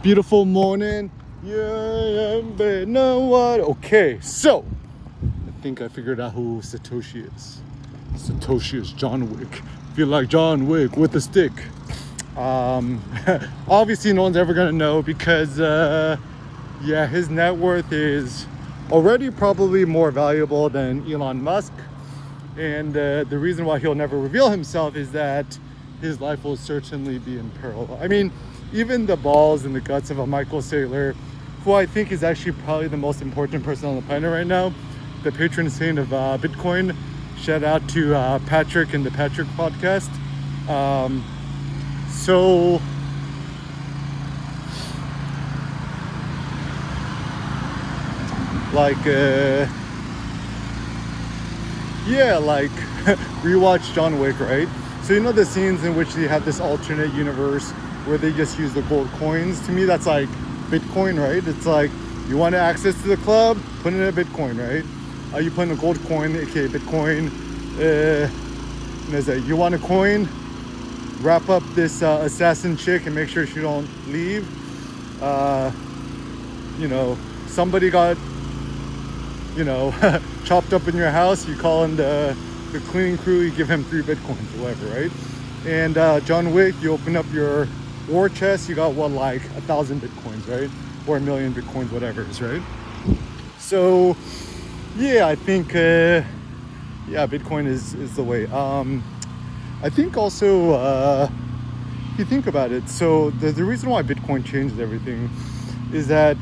beautiful morning. Yeah, but know what? Okay, so I think I figured out who Satoshi is. Satoshi is John Wick. Feel like John Wick with a stick. Obviously, no one's ever gonna know because, his net worth is already probably more valuable than Elon Musk. And the reason why he'll never reveal himself is that his life will certainly be in peril. I mean, even the balls and the guts of a Michael Saylor, who I think is actually probably the most important person on the planet right now, the patron saint of Bitcoin. Shout out to Patrick and the Patrick podcast. Rewatch John Wick, right? So you know the scenes in which they have this alternate universe where they just use the gold coins? To me, that's like Bitcoin, right? It's like, you want access to the club, put in a Bitcoin, right? You put in a gold coin, aka Bitcoin. You want a coin? Wrap up this assassin chick and make sure she don't leave. Somebody got, chopped up in your house. You call in the cleaning crew. You give him 3 Bitcoins or whatever, right? And John Wick, you open up your war chest. You got 1,000 Bitcoins, right? Or 1,000,000 Bitcoins, whatever it is, right? So yeah, I think Bitcoin is the way. I think also, if you think about it, so the reason why Bitcoin changes everything is that,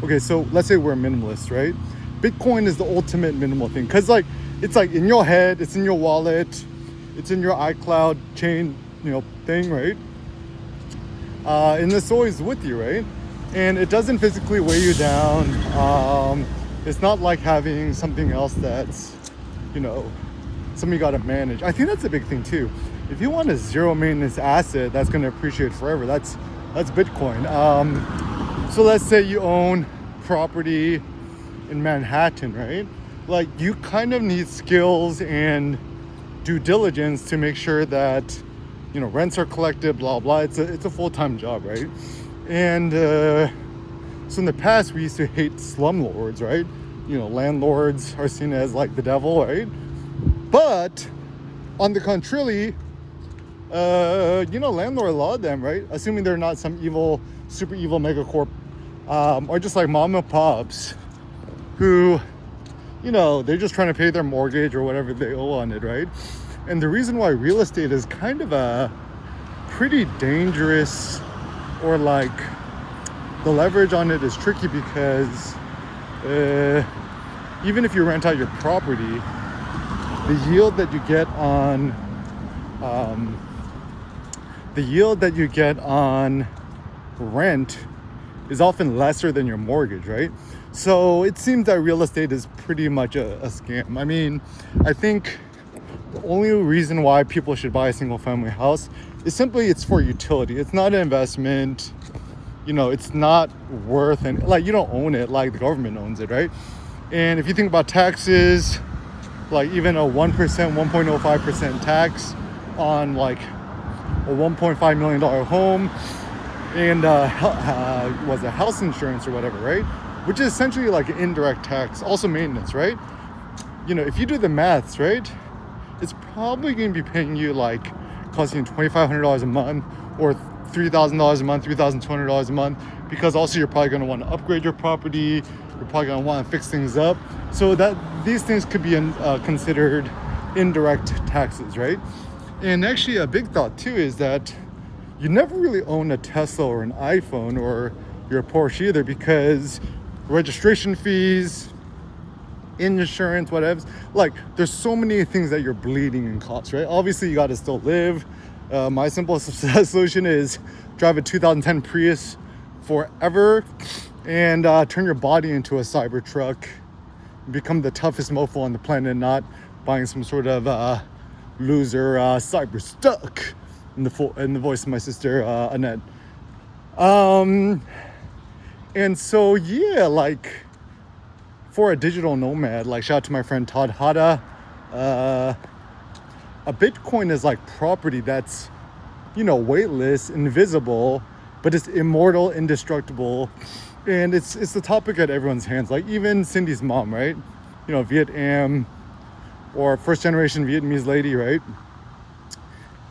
okay, so let's say we're minimalist, right? Bitcoin is the ultimate minimal thing, because it's like in your head, it's in your wallet, it's in your iCloud chain, thing, right? And it's always with you, right? And it doesn't physically weigh you down. It's not like having something else that's, something you got to manage. I think that's a big thing too. If you want a zero maintenance asset that's going to appreciate forever, that's Bitcoin. So let's say you own property in Manhattan, right? Like, you kind of need skills and due diligence to make sure that, rents are collected, blah, blah. It's a full-time job, right? And so in the past, we used to hate slumlords, right? Landlords are seen as like the devil, right? But on the contrary, landlord allowed them, right? Assuming they're not some evil, super evil megacorp, or just like mom and pops who, they're just trying to pay their mortgage or whatever they owe on it, right? And the reason why real estate is kind of a pretty dangerous, or like the leverage on it is tricky, because even if you rent out your property, the yield that you get on rent is often lesser than your mortgage, right? So it seems that real estate is pretty much a scam. I mean, I think the only reason why people should buy a single family house is simply it's for utility. It's not an investment. It's not worth, and like, you don't own it, like the government owns it, right? And if you think about taxes, like even a 1%, 1.05% tax on like a $1.5 million home, and was a house insurance or whatever, right? Which is essentially like an indirect tax, also maintenance, right? If you do the maths, right, it's probably going to be paying you like costing $2,500 a month, or $3,000 a month, $3,200 a month, because also you're probably going to want to upgrade your property. You're probably going to want to fix things up. So that these things could be considered indirect taxes, right? And actually a big thought too is that you never really own a Tesla or an iPhone or your Porsche either, because registration fees, insurance, whatever. Like, there's so many things that you're bleeding in costs, right? Obviously, you got to still live. My simple solution is drive a 2010 Prius forever and turn your body into a cyber truck, become the toughest mofo on the planet, not buying some sort of loser cyber stuck, in the voice of my sister Annette. And so like, for a digital nomad, like, shout out to my friend Todd Hada, a Bitcoin is like property that's, weightless, invisible, but it's immortal, indestructible, and it's the topic at everyone's hands. Like even Cindy's mom, right? You know, Vietnam or first generation Vietnamese lady, right?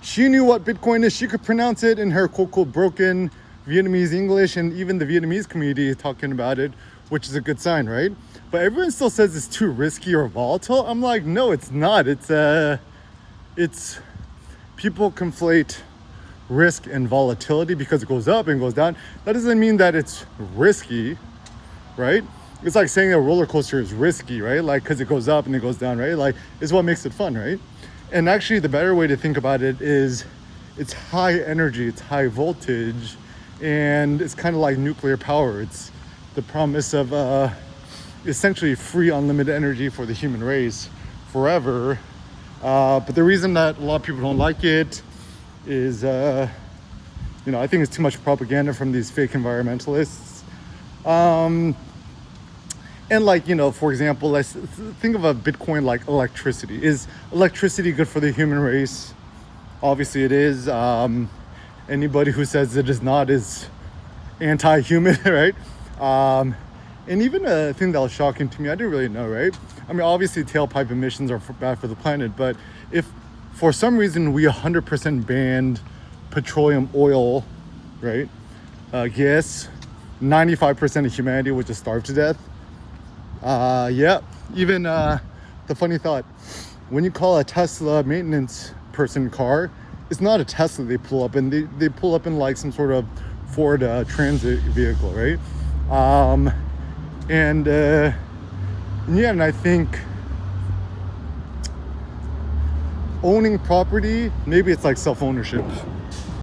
She knew what Bitcoin is. She could pronounce it in her quote broken Vietnamese English, and even the Vietnamese community is talking about it, which is a good sign, right? But everyone still says it's too risky or volatile. I'm like, no, it's not. It's people conflate risk and volatility because it goes up and goes down. That doesn't mean that it's risky, right? It's like saying a roller coaster is risky, right? Like, because it goes up and it goes down, right? Like, it's what makes it fun, right? And actually, the better way to think about it is it's high energy, it's high voltage, and it's kind of like nuclear power. It's the promise of essentially free, unlimited energy for the human race forever. But the reason that a lot of people don't like it is, you know, I think it's too much propaganda from these fake environmentalists. And like, you know, for example, let's think of a Bitcoin like electricity. Is electricity good for the human race? Obviously it is. Anybody who says it is not is anti-human, right? And even a thing that was shocking to me, I didn't really know, right? I mean, obviously tailpipe emissions are bad for the planet, but if for some reason we 100% banned petroleum oil, right? Yes, 95% of humanity would just starve to death. Yeah, even the funny thought, when you call a Tesla maintenance person car, it's not a Tesla they pull up in. They pull up in like some sort of Ford transit vehicle, right? And I think owning property, maybe it's like self-ownership.